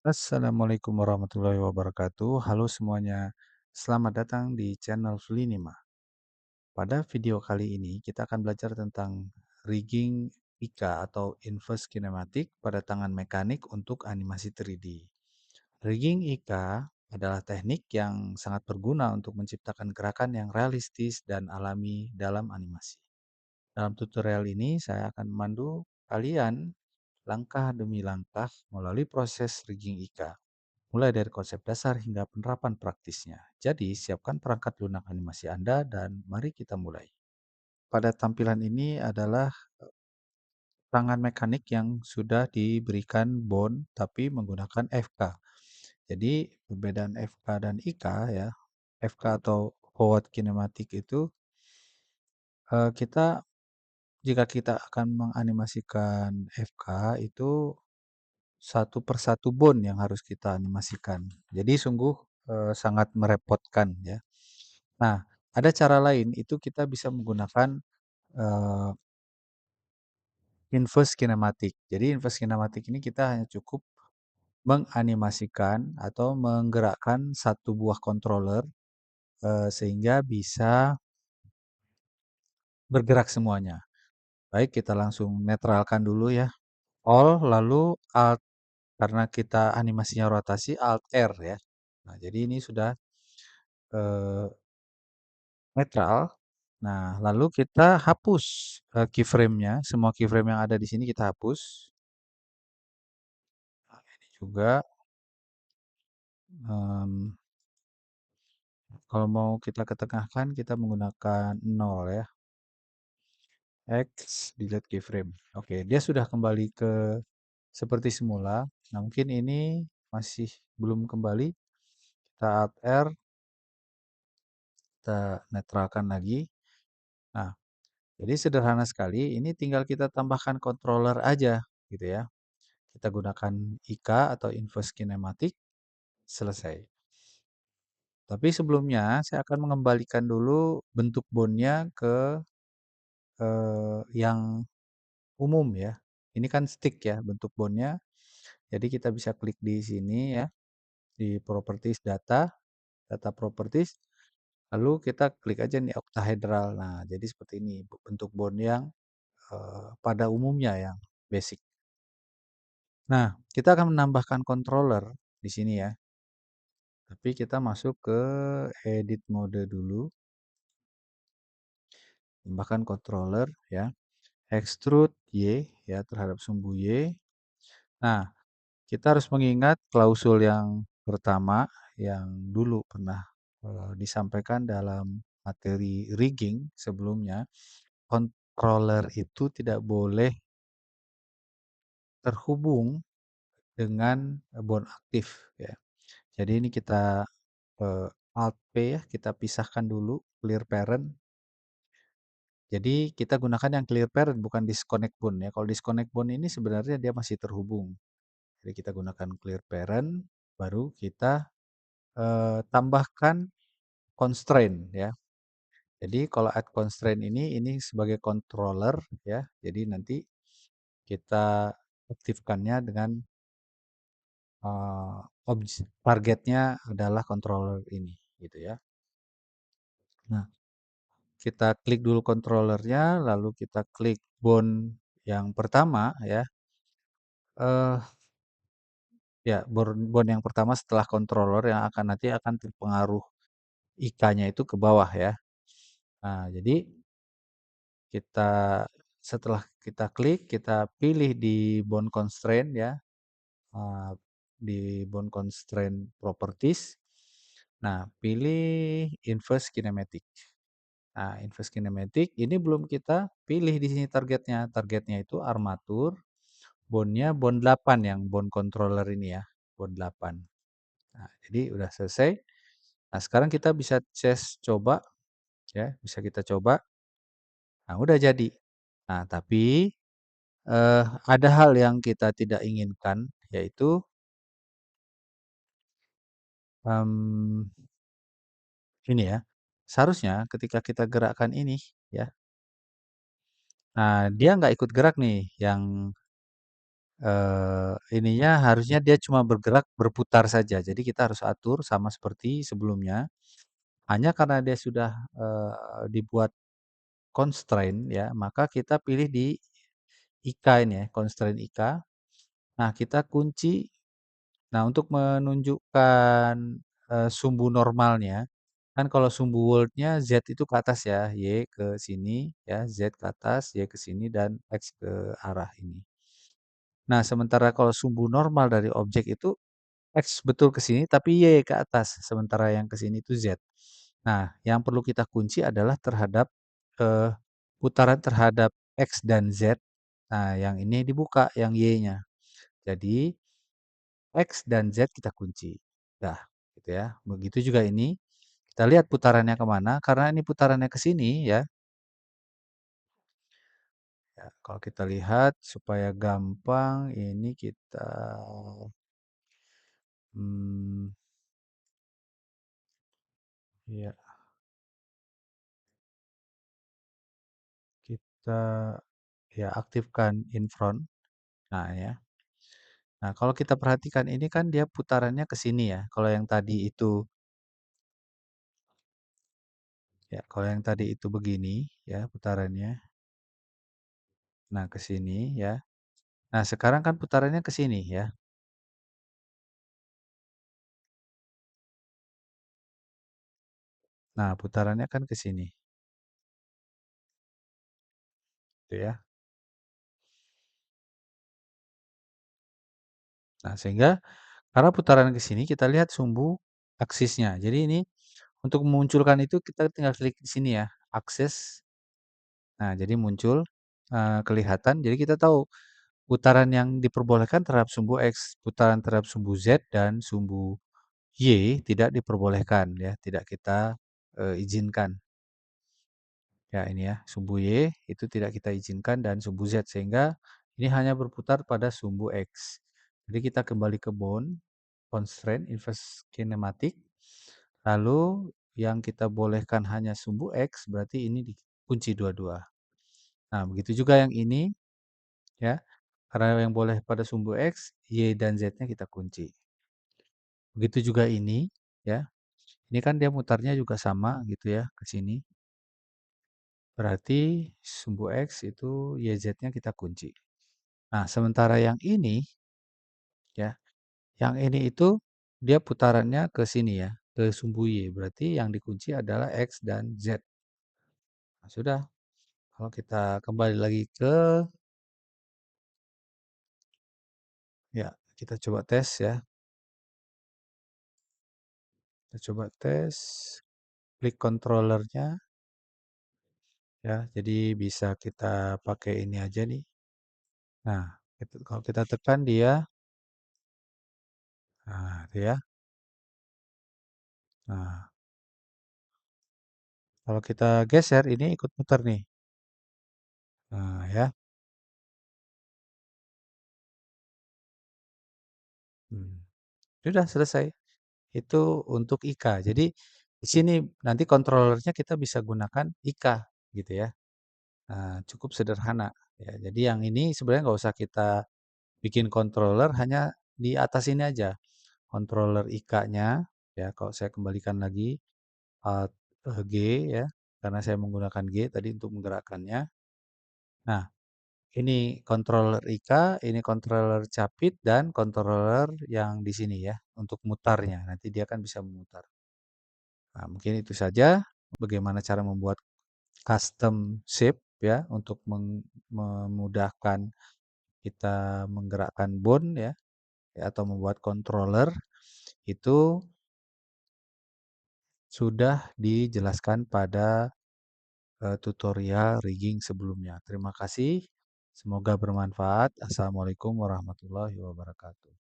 Assalamualaikum warahmatullahi wabarakatuh. Halo semuanya, selamat datang di channel Flinima. Pada video kali ini kita akan belajar tentang rigging IKA atau inverse kinematic pada tangan mekanik untuk animasi 3D. Rigging IKA adalah teknik yang sangat berguna untuk menciptakan gerakan yang realistis dan alami dalam animasi. Dalam tutorial ini saya akan memandu kalian langkah demi langkah melalui proses rigging IKA, mulai dari konsep dasar hingga penerapan praktisnya. Jadi, siapkan perangkat lunak animasi Anda dan mari kita mulai. Pada tampilan ini adalah tangan mekanik yang sudah diberikan bond tapi menggunakan FK. Jadi, perbedaan FK dan IK ya. FK atau forward kinematic itu kita jika kita akan menganimasikan FK itu satu persatu bond yang harus kita animasikan. Jadi sungguh sangat merepotkan ya. Nah, ada cara lain itu kita bisa menggunakan eee, inverse kinematic. Jadi inverse kinematic ini kita hanya cukup menganimasikan atau menggerakkan satu buah controller, sehingga bisa bergerak semuanya. Baik, kita langsung netralkan dulu ya, all lalu alt, karena kita animasinya rotasi, alt R ya. Nah, jadi ini sudah, eee, netral. Nah, lalu kita hapus, keyframe-nya, semua keyframe yang ada di sini kita hapus. Nah, ini juga, mmm, kalau mau kita ketengahkan kita menggunakan 0 ya, X delete keyframe. Oke, dia sudah kembali ke seperti semula. Nah, mungkin ini masih belum kembali, kita alt R, kita netralkan lagi. Nah, jadi sederhana sekali, ini tinggal kita tambahkan controller aja gitu ya. Kita gunakan IK atau inverse kinematic, selesai. Tapi sebelumnya saya akan mengembalikan dulu bentuk bondnya ke yang umum ya. Ini kan stick ya bentuk bondnya. Jadi kita bisa klik di sini ya, di properties data, data properties. Lalu kita klik aja nih octahedral. Nah, jadi seperti ini bentuk bond yang pada umumnya yang basic. Nah, kita akan menambahkan controller di sini ya. Tapi kita masuk ke edit mode dulu, tambahkan controller ya. Extrude Y ya terhadap sumbu Y. Nah, kita harus mengingat klausul yang pertama yang dulu pernah disampaikan dalam materi rigging sebelumnya. Controller itu tidak boleh terhubung dengan bond aktif ya. Jadi ini kita Alt P ya, kita pisahkan dulu clear parent. Jadi kita gunakan yang clear parent bukan disconnect bond ya. Kalau disconnect bond ini sebenarnya dia masih terhubung. Jadi kita gunakan clear parent, baru kita tambahkan constraint ya. Jadi kalau add constraint ini sebagai controller ya. Jadi nanti kita aktifkannya dengan targetnya adalah controller ini gitu ya. Nah, kita klik dulu controllernya, lalu kita klik bond yang pertama ya. Eh, ya bond yang pertama setelah controller yang akan nanti akan terpengaruh IK-nya itu ke bawah ya. Nah, jadi kita setelah kita klik, kita pilih di bond constraint ya, eee, di bond constraint properties. Nah, pilih inverse kinematic. Nah, inverse kinematic ini belum kita pilih di sini targetnya. Targetnya itu armatur, bondnya bond 8 yang bond controller ini ya, bond 8. Nah, jadi udah selesai. Nah, sekarang kita bisa coba ya, bisa kita coba. Nah, udah jadi. Nah, tapi ada hal yang kita tidak inginkan, yaitu, mmm, ini ya, seharusnya ketika kita gerakkan ini ya, nah dia nggak ikut gerak nih yang ininya harusnya dia cuma bergerak berputar saja. Jadi kita harus atur sama seperti sebelumnya. Hanya karena dia sudah, dibuat constraint ya, maka kita pilih di IK ini ya, constraint IK. Nah, kita kunci. Nah, untuk menunjukkan, sumbu normalnya, kan kalau sumbu world-nya Z itu ke atas ya, Y ke sini ya, Z ke atas, Y ke sini, dan X ke arah ini. Nah, sementara kalau sumbu normal dari objek itu X betul ke sini, tapi Y ke atas, sementara yang ke sini itu Z. Nah, yang perlu kita kunci adalah terhadap, eee, putaran terhadap X dan Z. Nah, yang ini dibuka, yang Y-nya. Jadi X dan Z kita kunci. Dah, gitu ya. Begitu juga ini, kita lihat putarannya kemana. Karena ini putarannya ke sini ya. Ya, kalau kita lihat supaya gampang, ini kita, hmm, ya, kita ya aktifkan in front. Nah ya. Nah, kalau kita perhatikan ini kan dia putarannya ke sini ya. Kalau yang tadi itu, ya, kalau yang tadi itu begini ya putarannya. Nah, ke sini ya. Nah, sekarang kan putarannya ke sini ya. Nah, putarannya kan ke sini, gitu ya. Nah, sehingga karena putaran ke sini kita lihat sumbu aksisnya. Jadi ini untuk memunculkan itu kita tinggal klik di sini ya, akses. Nah, jadi muncul, kelihatan. Jadi kita tahu putaran yang diperbolehkan terhadap sumbu X, putaran terhadap sumbu Z dan sumbu Y tidak diperbolehkan ya, tidak kita, izinkan. Ya ini ya, sumbu Y itu tidak kita izinkan dan sumbu Z, sehingga ini hanya berputar pada sumbu X. Jadi kita kembali ke bound, constraint, inverse kinematic, lalu yang kita bolehkan hanya sumbu X, berarti ini dikunci dua-dua. Nah, begitu juga yang ini ya, karena yang boleh pada sumbu X, Y dan Z-nya kita kunci. Begitu juga ini ya, ini kan dia mutarnya juga sama gitu ya, ke sini. Berarti sumbu X itu YZ-nya kita kunci. Nah, sementara yang ini ya, yang ini itu dia putarannya ke sini ya, ke sumbu Y. Berarti yang dikunci adalah X dan Z. Nah, sudah. Kalau kita kembali lagi ke, ya, kita coba tes ya. Kita coba tes, klik controllernya ya. Jadi bisa kita pakai ini aja nih. Nah, kalau kita tekan dia, nah, itu ya. Nah, kalau kita geser ini ikut muter nih. Nah, ya. Hmm. Sudah selesai. Itu untuk IK. Jadi di sini nanti controllernya kita bisa gunakan IK gitu ya. Nah, cukup sederhana ya. Jadi yang ini sebenarnya nggak usah kita bikin controller, hanya di atas ini aja. Controller IK-nya ya. Kalau saya kembalikan lagi, Alt G ya, karena saya menggunakan G tadi untuk menggerakkannya. Nah, ini controller IK, ini controller capit, dan controller yang di sini ya, untuk mutarnya. Nanti dia kan bisa memutar. Nah, mungkin itu saja bagaimana cara membuat custom shape ya, untuk memudahkan kita menggerakkan bone ya, ya, atau membuat controller. Itu sudah dijelaskan pada tutorial rigging sebelumnya. Terima kasih. Semoga bermanfaat. Assalamualaikum warahmatullahi wabarakatuh.